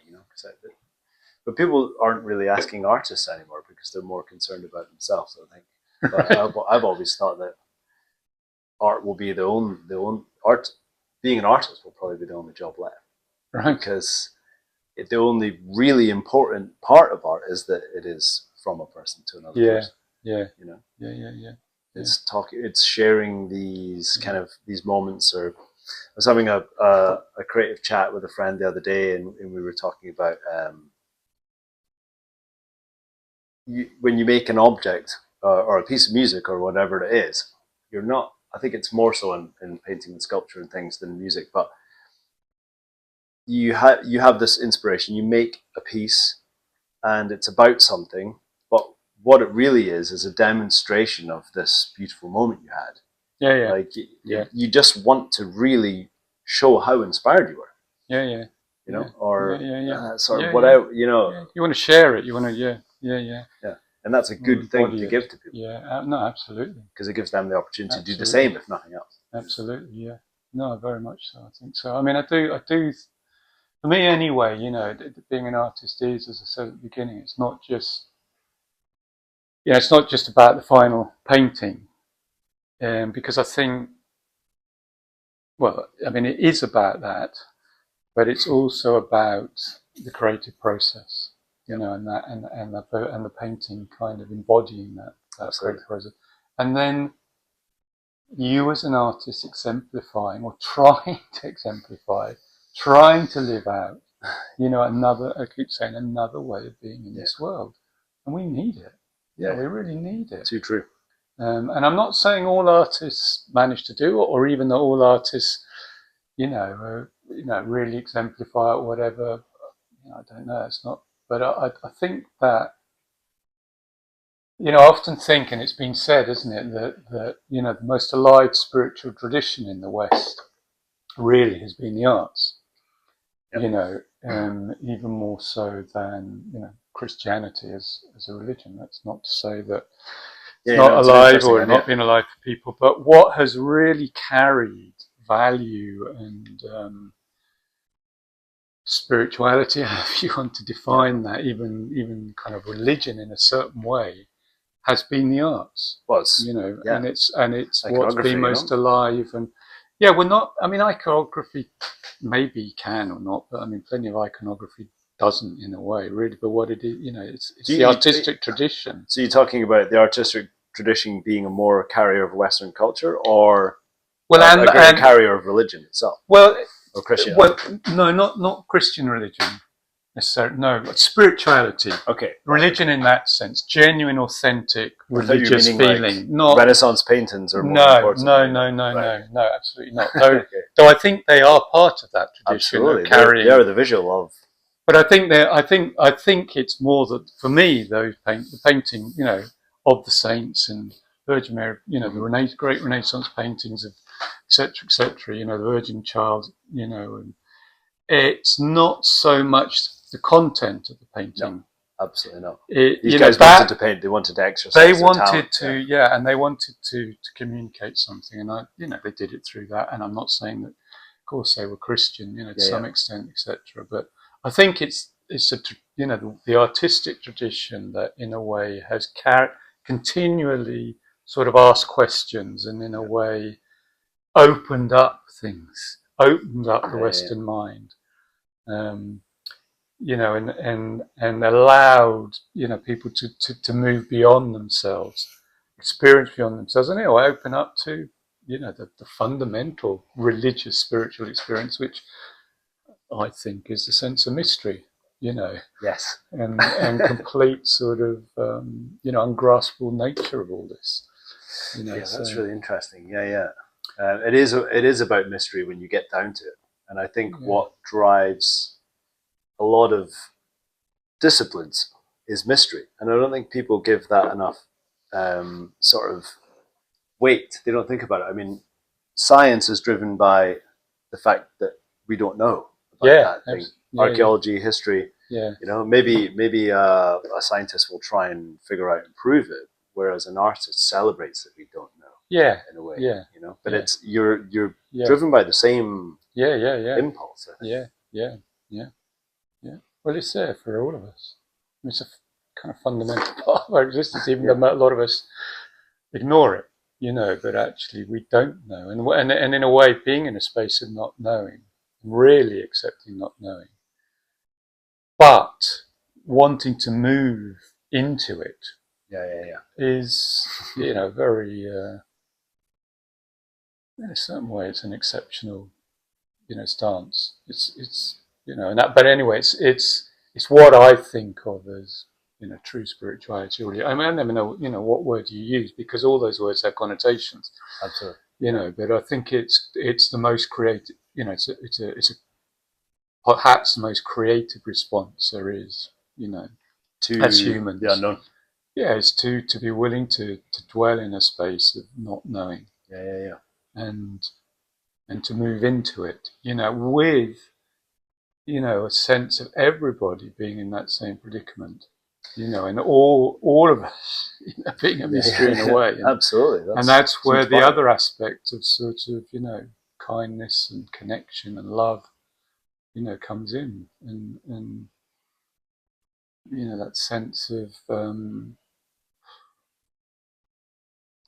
But people aren't really asking artists anymore because they're more concerned about themselves, I think. But I've always thought that art will be the only art. Being an artist will probably be the only job left, right? Because the only really important part of art is that it is from a person to another person. Yeah. It's sharing these kind of these moments. Or I was having a creative chat with a friend the other day, and we were talking about when you make an object or a piece of music or whatever it is, you're not. I think it's more so in painting and sculpture and things than music, but you have this inspiration. You make a piece, and it's about something, but what it really is a demonstration of this beautiful moment you had. Yeah. Like you just want to really show how inspired you were. Yeah. Or sort of whatever. You want to share it. You want to. Yeah. And that's a good thing to give to people. Yeah. No, absolutely. Because it gives them the opportunity to do the same, if nothing else. Absolutely. Yeah. No, very much so. I think so. I mean, I do. For me, anyway, being an artist is, as I said at the beginning, it's not just. It's not just about the final painting, because I think. Well, I mean, it is about that, but it's also about the creative process. you know, and the painting kind of embodying that process. And then you as an artist exemplifying or trying to exemplify, trying to live out, you know, I keep saying another way of being in this world. And we need it. Yeah, we really need it. Too true. And I'm not saying all artists manage to do it, or even that all artists, you know, really exemplify it, or whatever. You know, I don't know. It's not, but I think that, you know, I often think, and it's been said, isn't it, that you know, the most alive spiritual tradition in the West really has been the arts. Yep. You know, even more so than, you know, Christianity as a religion. That's not to say that it's not alive or not been alive for people, but what has really carried value and spirituality, if you want to define that, even kind of religion in a certain way, has been the arts. You know, and it's what's been most alive. And yeah, we're not. I mean, iconography maybe can or not, but I mean, plenty of iconography doesn't in a way, really. But what it is, you know, it's the artistic tradition. So you're talking about the artistic tradition being a more carrier of Western culture, or a carrier of religion itself? Well, or Christianity? Well, no, not Christian religion necessarily. No, but spirituality. Okay, religion in that sense, genuine, authentic, religious feeling. Like not Renaissance paintings or no, absolutely not. Though I think they are part of that tradition. Absolutely, carrying, they are the visual of. But I think it's more that for me, the painting, you know, of the saints and Virgin Mary, you know, the great Renaissance paintings of etc., you know, the Virgin Child, you know, and it's not so much the content of the painting. No, absolutely not. These guys wanted to paint. They wanted to exercise. They wanted to, and they wanted to communicate something, and you know, they did it through that. And I'm not saying that, of course, they were Christian, you know, to some extent, etc. But I think it's you know, the artistic tradition that in a way has continually sort of asked questions and in a way opened up things, opened up the Western mind, you know, and allowed, you know, people to move beyond themselves, experience beyond themselves, and it'll open up to, you know, the fundamental religious spiritual experience, which I think is the sense of mystery, you know. Yes. And complete sort of, you know, ungraspable nature of all this. You know, that's really interesting. It is about mystery when you get down to it. And I think what drives a lot of disciplines is mystery. And I don't think people give that enough sort of weight. They don't think about it. I mean, science is driven by the fact that we don't know about that thing. Archaeology, history. Yeah. You know, maybe a scientist will try and figure out and prove it, whereas an artist celebrates that we don't know. Yeah. In a way. Yeah. You know, but it's you're driven by the same impulse. I think. Yeah. Well, it's there for all of us. It's a kind of fundamental part of our existence, even though a lot of us ignore it. You know, but actually we don't know, and in a way, being in a space of not knowing, really accepting not knowing, but wanting to move into it. Is, you know, very. In a certain way, it's an exceptional, you know, stance. It's you know, and that. But anyway, it's what I think of as, you know, true spirituality. Really, I mean, I never know, you know, what word you use, because all those words have connotations. Absolutely. You know, but I think it's the most creative. You know, it's a perhaps the most creative response there is. You know, as humans, the unknown. Yeah, it's to be willing to dwell in a space of not knowing. And to move into it, you know, with, you know, a sense of everybody being in that same predicament, you know, and all of us, you know, being a mystery in a way. And, absolutely. And that's where the other aspect of sort of, you know, kindness and connection and love, you know, comes in, and you know, that sense of.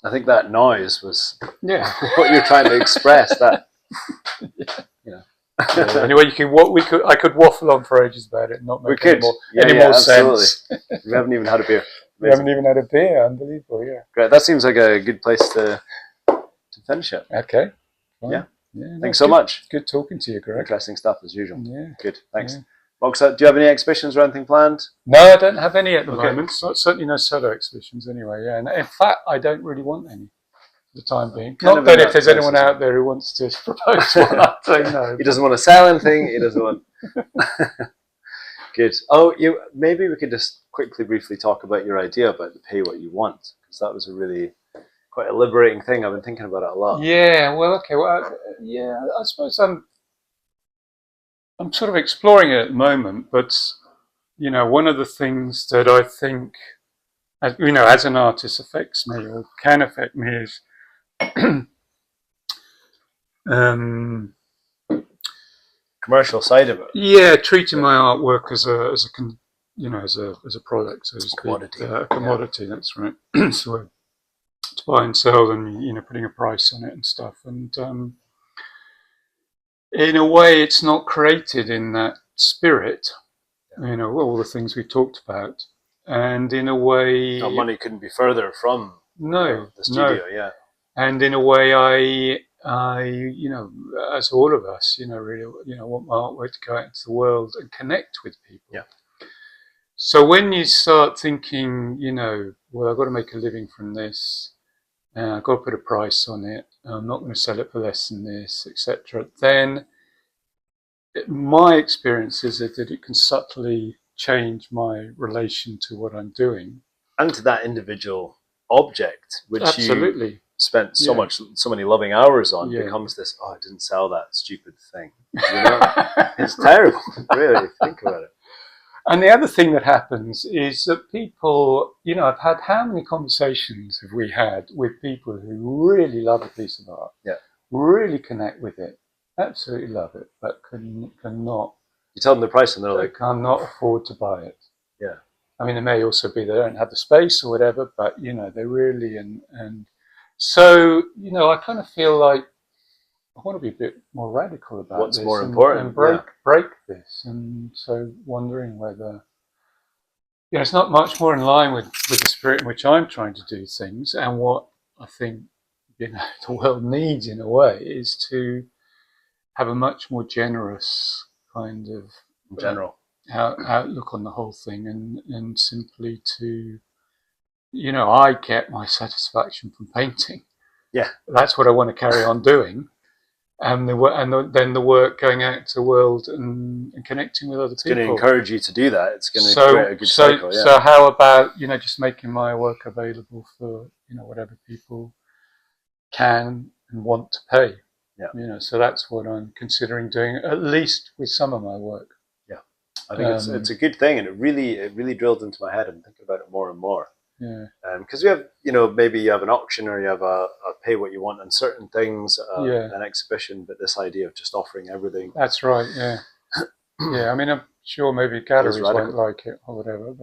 I think that noise was what you're trying to express. That you know, Yeah. Anyway, I could waffle on for ages about it and not make any more sense. We haven't even had a beer. Amazing. We haven't even had a beer. Unbelievable, yeah. Great. That seems like a good place to finish it. Okay. Fine. Yeah. Yeah. Thanks so much. Good talking to you, Greg. Interesting stuff as usual. Yeah. Good. Thanks. Yeah. Moksa, do you have any exhibitions or anything planned? No, I don't have any at the moment. Certainly no solo exhibitions anyway. Yeah. And in fact, I don't really want any. The time being. Not that if there's anyone out there who wants to propose one, I'd say no. He doesn't want to sell anything. He doesn't want. Good. Oh, maybe we could just quickly, briefly talk about your idea about the pay what you want, because that was a really quite a liberating thing. I've been thinking about it a lot. Yeah. Well, okay. Well, yeah. I suppose I'm sort of exploring it at the moment, but one of the things that I think, as an artist affects me or can affect me is. Commercial side of it. Yeah, treating my artwork as a product, so to speak. Commodity. A commodity. Yeah. That's right. So to buy and sell, and putting a price on it and stuff. And in a way, it's not created in that spirit. Yeah. All the things we talked about, and in a way, money couldn't be further from the studio. Yeah. And in a way, I, as all of us, really, want my artwork to go out into the world and connect with people. Yeah. So when you start thinking, well, I've got to make a living from this, and I've got to put a price on it, I'm not going to sell it for less than this, etc. Then my experience is that it can subtly change my relation to what I'm doing. And to that individual object, which absolutely. You spent so many loving hours on, becomes this, I didn't sell that stupid thing. It's terrible, really, think about it. And the other thing that happens is that people, I've had how many conversations have we had with people who really love a piece of art, really connect with it, absolutely love it, but cannot. You tell them the price and they're like, cannot afford to buy it. Yeah. I mean, it may also be they don't have the space or whatever, but, they really, and so, I kind of feel like I want to be a bit more radical about what's this. More important. And break this. And so wondering whether, it's not much more in line with the spirit in which I'm trying to do things. And what I think, the world needs in a way is to have a much more generous kind of general outlook on the whole thing and simply to, I get my satisfaction from painting. Yeah. That's what I want to carry on doing. And then the work going out to the world and connecting with other people. It's going to encourage you to do that. It's going to create a good cycle. Yeah. So how about, just making my work available for, whatever people can and want to pay. Yeah. So that's what I'm considering doing, at least with some of my work. Yeah. I think it's a good thing, and it really drilled into my head. I'm thinking about it more and more. Yeah. Because we have, maybe you have an auction or you have a pay what you want on certain things, an exhibition, but this idea of just offering everything. That's right. Yeah. Yeah. I mean, I'm sure maybe galleries won't like it or whatever,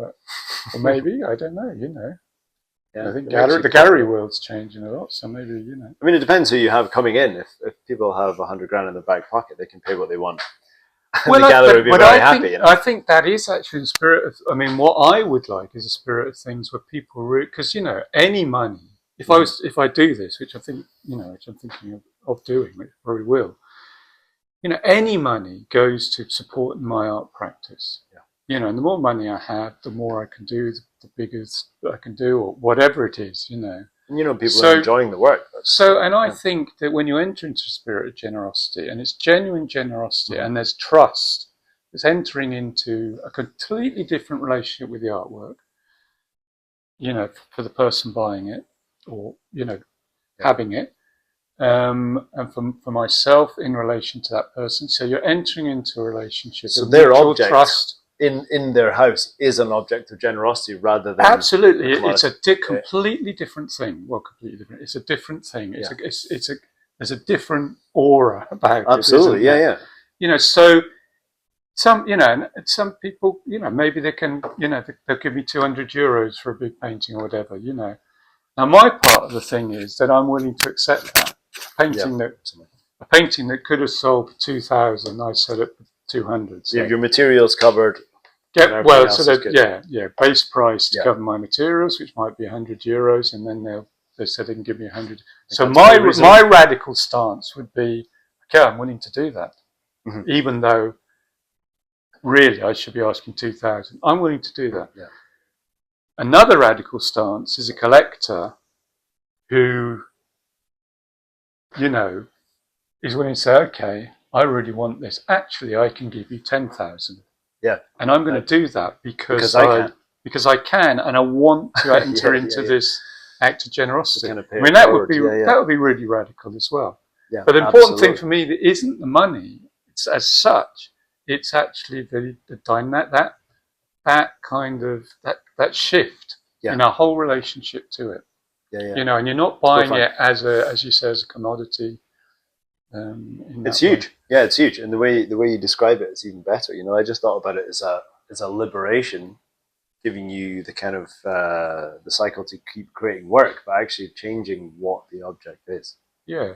or maybe, I don't know. Yeah, I think the gallery world's changing a lot, so maybe I mean, it depends who you have coming in. If people have 100 grand in their back pocket, they can pay what they want. Well, the gallery would be very happy. I think that is actually the spirit of. I mean, what I would like is a spirit of things where people, because any money. If I do this, which I think which I'm thinking of doing, which I probably will. Any money goes to supporting my art practice. Yeah. And the more money I have, the more I can do, the bigger I can do, or whatever it is. And people are enjoying the work. I think that when you enter into a spirit of generosity, and it's genuine generosity, and there's trust, it's entering into a completely different relationship with the artwork, for the person buying it, or, having it, and for myself in relation to that person. So you're entering into a relationship. So their object trust in their house is an object of generosity rather than absolutely. It's a completely different thing. Well, completely different. It's a different thing. There's a different aura about it. Absolutely, yeah. So some people, maybe they can, they'll give me €200 for a big painting or whatever, Now my part of the thing is that I'm willing to accept that painting that a painting that could have sold for 2,000, I sell it for 200. So you have your materials covered. Well, so that base price to cover my materials, which might be €100, and then they said they can give me 100. So my radical stance would be, okay, I'm willing to do that, even though really I should be asking 2,000. I'm willing to do that. Yeah. Another radical stance is a collector who, you know, is willing to say, okay, I really want this. Actually, I can give you 10,000. Yeah. And I'm going to do that because I can, and I want to enter into this act of generosity. Kind of I mean, that would be really radical as well. Yeah, but the important thing for me isn't the money. It's as such. It's actually that kind of that shift in our whole relationship to it. You know, and you're not buying it as you say, as a commodity. It's huge. Yeah, it's huge. And the way you describe it is even better. You know, I just thought about it as a liberation, giving you the kind of the cycle to keep creating work, but actually changing what the object is. Yeah.